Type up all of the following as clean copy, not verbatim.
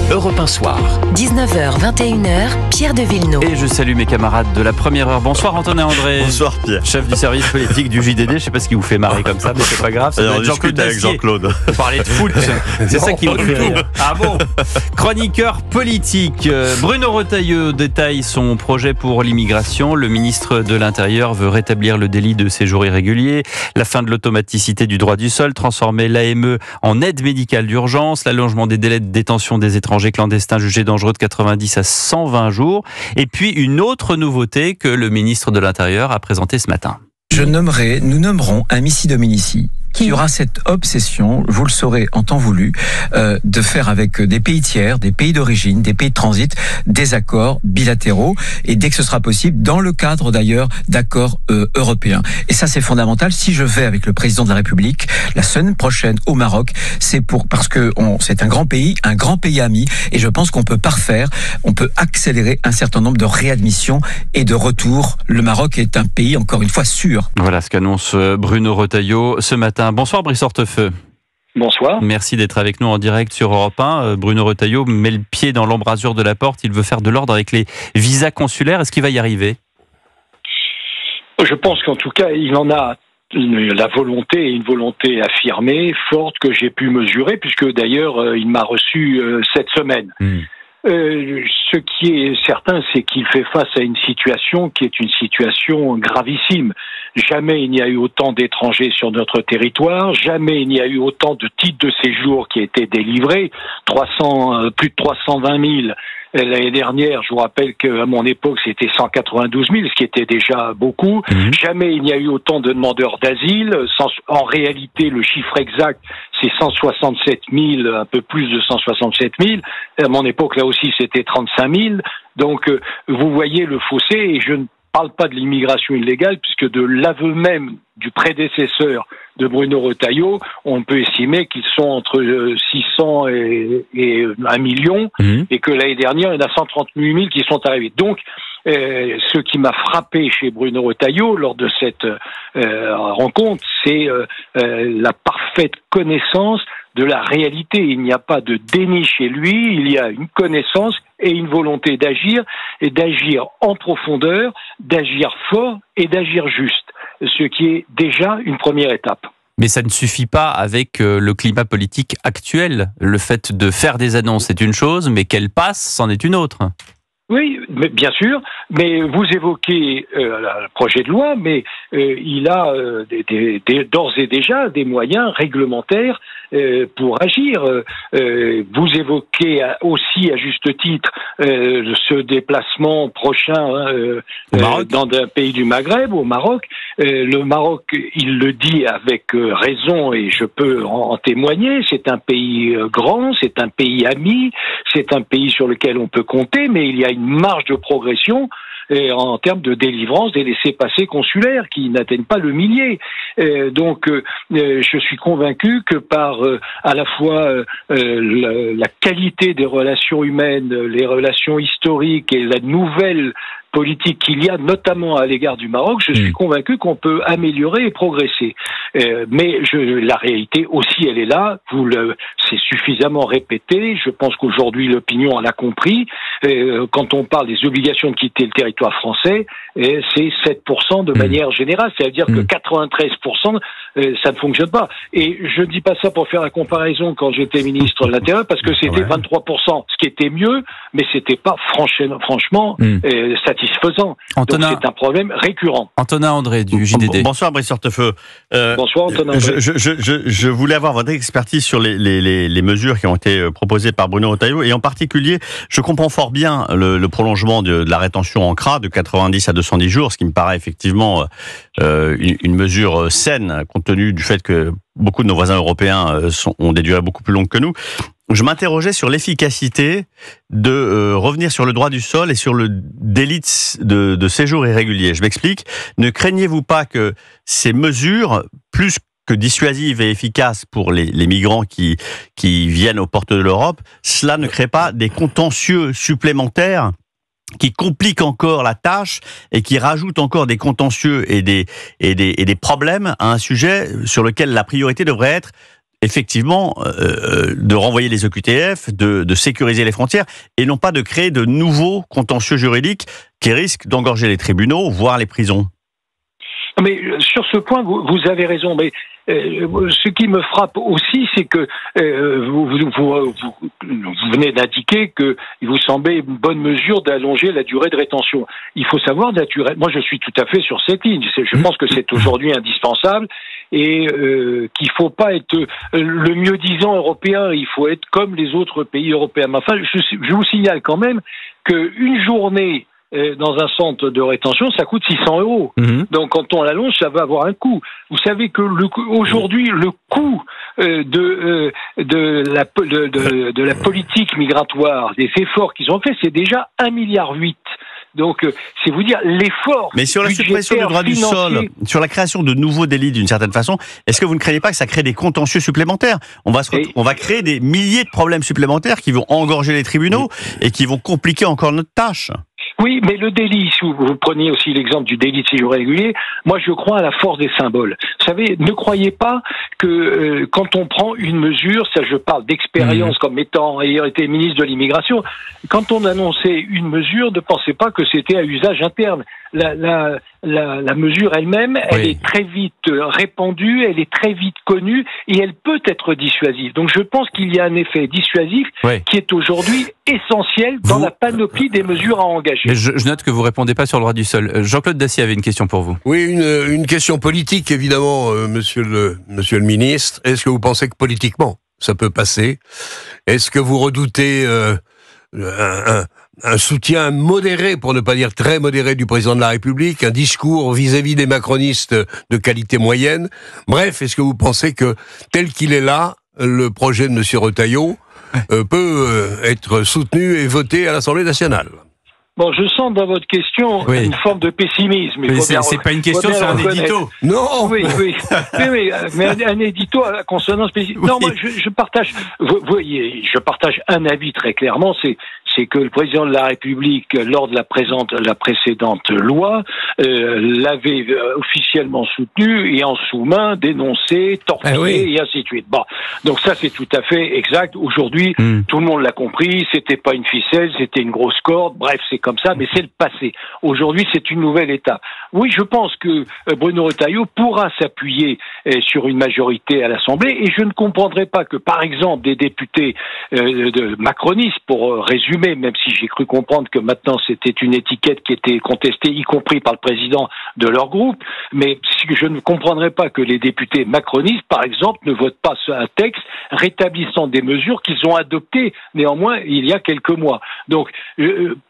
Europe 1 Soir. 19h, 21h, Pierre de Villeneuve. Et je salue mes camarades de la première heure. Bonsoir Antonin André. Bonsoir Pierre. Chef du service politique du JDD. Je sais pas ce qui vous fait marrer comme ça, mais c'est pas grave. Ça on discute avec Jean-Claude. Parler de foot, c'est ça qui vous fait rire. Ah bon? Chroniqueur politique. Bruno Retailleau détaille son projet pour l'immigration. Le ministre de l'Intérieur veut rétablir le délit de séjour irrégulier, la fin de l'automaticité du droit du sol, transformer l'AME en aide médicale d'urgence, l'allongement des délais de détention des étrangers clandestins jugés dangereux de 90 à 120 jours. Et puis une autre nouveauté que le ministre de l'Intérieur a présentée ce matin. Nous nommerons un Missi Dominici qui aura cette obsession, vous le saurez en temps voulu, de faire avec des pays tiers, des pays d'origine, des pays de transit, des accords bilatéraux, et dès que ce sera possible, dans le cadre d'ailleurs d'accords européens. Et ça c'est fondamental. Si je vais avec le président de la République la semaine prochaine au Maroc, c'est parce que c'est un grand pays ami, et je pense qu'on peut parfaire, on peut accélérer un certain nombre de réadmissions et de retours. Le Maroc est un pays, encore une fois, sûr. Voilà ce qu'annonce Bruno Retailleau ce matin. Bonsoir Brice Hortefeux. Bonsoir. Merci d'être avec nous en direct sur Europe 1. Bruno Retailleau met le pied dans l'embrasure de la porte. Il veut faire de l'ordre avec les visas consulaires. Est-ce qu'il va y arriver? Je pense qu'en tout cas, il en a la volonté, et une volonté affirmée, forte, que j'ai pu mesurer, puisque d'ailleurs, il m'a reçu cette semaine. Ce qui est certain, c'est qu'il fait face à une situation qui est une situation gravissime. Jamais il n'y a eu autant d'étrangers sur notre territoire, jamais il n'y a eu autant de titres de séjour qui étaient délivrés, plus de 320 000. L'année dernière, je vous rappelle qu'à mon époque, c'était 192 000, ce qui était déjà beaucoup. Jamais il n'y a eu autant de demandeurs d'asile. En réalité, le chiffre exact, c'est 167 000, un peu plus de 167 000. À mon époque, là aussi, c'était 35 000. Donc, vous voyez le fossé, et je ne parle pas de l'immigration illégale, puisque de l'aveu même du prédécesseur de Bruno Retailleau, on peut estimer qu'ils sont entre 600 et 1 million, et que l'année dernière, il y en a 138 000 qui sont arrivés. Donc, ce qui m'a frappé chez Bruno Retailleau lors de cette rencontre, c'est la parfaite connaissance de la réalité. Il n'y a pas de déni chez lui, il y a une connaissance et une volonté d'agir, et d'agir en profondeur, d'agir fort et d'agir juste, ce qui est déjà une première étape. Mais ça ne suffit pas avec le climat politique actuel. Le fait de faire des annonces, c'est une chose, mais qu'elles passent, c'en est une autre. Oui, mais bien sûr, mais vous évoquez le projet de loi, mais il a d'ores et déjà des moyens réglementaires pour agir. Vous évoquez aussi, à juste titre, ce déplacement prochain dans un pays du Maghreb, au Maroc. Le Maroc, il le dit avec raison, et je peux en témoigner, c'est un pays grand, c'est un pays ami, c'est un pays sur lequel on peut compter, mais il y a une marge de progression en termes de délivrance des laissez-passer consulaires qui n'atteignent pas le millier. Donc, je suis convaincu que par à la fois la qualité des relations humaines, les relations historiques et la nouvelle politique qu'il y a, notamment à l'égard du Maroc, je suis convaincu qu'on peut améliorer et progresser. Mais la réalité aussi, elle est là. C'est suffisamment répété. Je pense qu'aujourd'hui, l'opinion l'a compris. Quand on parle des obligations de quitter le territoire français, c'est 7% de manière générale. C'est-à-dire que 93%, ça ne fonctionne pas. Et je ne dis pas ça pour faire la comparaison quand j'étais ministre de l'Intérieur, parce que c'était 23%, ce qui était mieux, mais c'était pas franchement satisfaisant. Antonin, donc c'est un problème récurrent. Antonin André du JDD. Bonsoir Brice Hortefeux. Bonsoir Antonin André. Je voulais avoir votre expertise sur les mesures qui ont été proposées par Bruno Retailleau, et en particulier, je comprends fort bien le prolongement de la rétention en CRA de 90 à 210 jours, ce qui me paraît effectivement une mesure saine, compte tenu du fait que beaucoup de nos voisins européens ont des durées beaucoup plus longues que nous. Je m'interrogeais sur l'efficacité de revenir sur le droit du sol et sur le délit de séjour irrégulier. Je m'explique. Ne craignez-vous pas que ces mesures, plus que dissuasives et efficaces pour les migrants qui viennent aux portes de l'Europe, cela ne crée pas des contentieux supplémentaires qui compliquent encore la tâche et qui rajoutent encore des contentieux et des problèmes à un sujet sur lequel la priorité devrait être effectivement de renvoyer les OQTF, de sécuriser les frontières, et non pas de créer de nouveaux contentieux juridiques qui risquent d'engorger les tribunaux, voire les prisons. Mais sur ce point, vous avez raison. Mais ce qui me frappe aussi, c'est que vous venez d'indiquer qu'il vous semblait une bonne mesure d'allonger la durée de rétention. Il faut savoir, moi je suis tout à fait sur cette ligne. Je pense que c'est aujourd'hui indispensable et qu'il faut pas être le mieux-disant européen. Il faut être comme les autres pays européens. Mais enfin, je vous signale quand même qu'une journée dans un centre de rétention, ça coûte 600 €. Donc, quand on l'allonge, ça va avoir un coût. Vous savez que aujourd'hui, le coût de la politique migratoire, des efforts qu'ils ont fait, c'est déjà 1,8 milliard. Donc, c'est vous dire l'effort. Mais sur la suppression du droit du sol, sur la création de nouveaux délits d'une certaine façon, est-ce que vous ne craignez pas que ça crée des contentieux supplémentaires ? On va créer des milliers de problèmes supplémentaires qui vont engorger les tribunaux et qui vont compliquer encore notre tâche. Oui, mais le délit, si vous preniez aussi l'exemple du délit de séjour irrégulier, moi je crois à la force des symboles. Vous savez, ne croyez pas que quand on prend une mesure, ça je parle d'expérience comme ayant été ministre de l'immigration, quand on annonçait une mesure, ne pensez pas que c'était à usage interne. La mesure elle-même, elle est très vite répandue, elle est très vite connue et elle peut être dissuasive. Donc je pense qu'il y a un effet dissuasif qui est aujourd'hui essentiel dans la panoplie des mesures à engager. Mais je note que vous répondez pas sur le droit du sol. Jean-Claude Dacier avait une question pour vous. Oui, une question politique évidemment, monsieur le ministre. Est-ce que vous pensez que politiquement ça peut passer ? Est-ce que vous redoutez un soutien modéré, pour ne pas dire très modéré, du président de la République, un discours vis-à-vis des macronistes de qualité moyenne? Bref, est-ce que vous pensez que, tel qu'il est là, le projet de M. Retailleau peut être soutenu et voté à l'Assemblée nationale? Bon, je sens dans votre question une forme de pessimisme. Mais c'est pas une question, c'est un édito. Non. Oui. mais un édito à consonance spécifique. Non, moi, je partage. Vous voyez, je partage un avis très clairement. C'est que le président de la République, lors de la précédente loi, l'avait officiellement soutenu et en sous-main dénoncé, torpillé et ainsi de suite. Bon, donc ça c'est tout à fait exact. Aujourd'hui, tout le monde l'a compris. C'était pas une ficelle, c'était une grosse corde. Bref, c'est comme ça, mais c'est le passé. Aujourd'hui, c'est une nouvelle étape. Oui, je pense que Bruno Retailleau pourra s'appuyer sur une majorité à l'Assemblée et je ne comprendrai pas que, par exemple, des députés macronistes, pour résumer, même si j'ai cru comprendre que maintenant c'était une étiquette qui était contestée, y compris par le président de leur groupe, mais je ne comprendrai pas que les députés macronistes, par exemple, ne votent pas un texte rétablissant des mesures qu'ils ont adoptées néanmoins il y a quelques mois. Donc,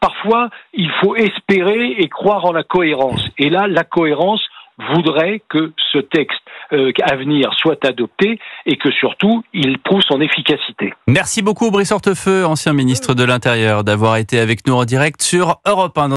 parfois, il faut espérer et croire en la cohérence. Et là, la cohérence voudrait que ce texte à venir soit adopté et que surtout, il prouve son efficacité. Merci beaucoup Brice Hortefeux, ancien ministre de l'Intérieur, d'avoir été avec nous en direct sur Europe 1.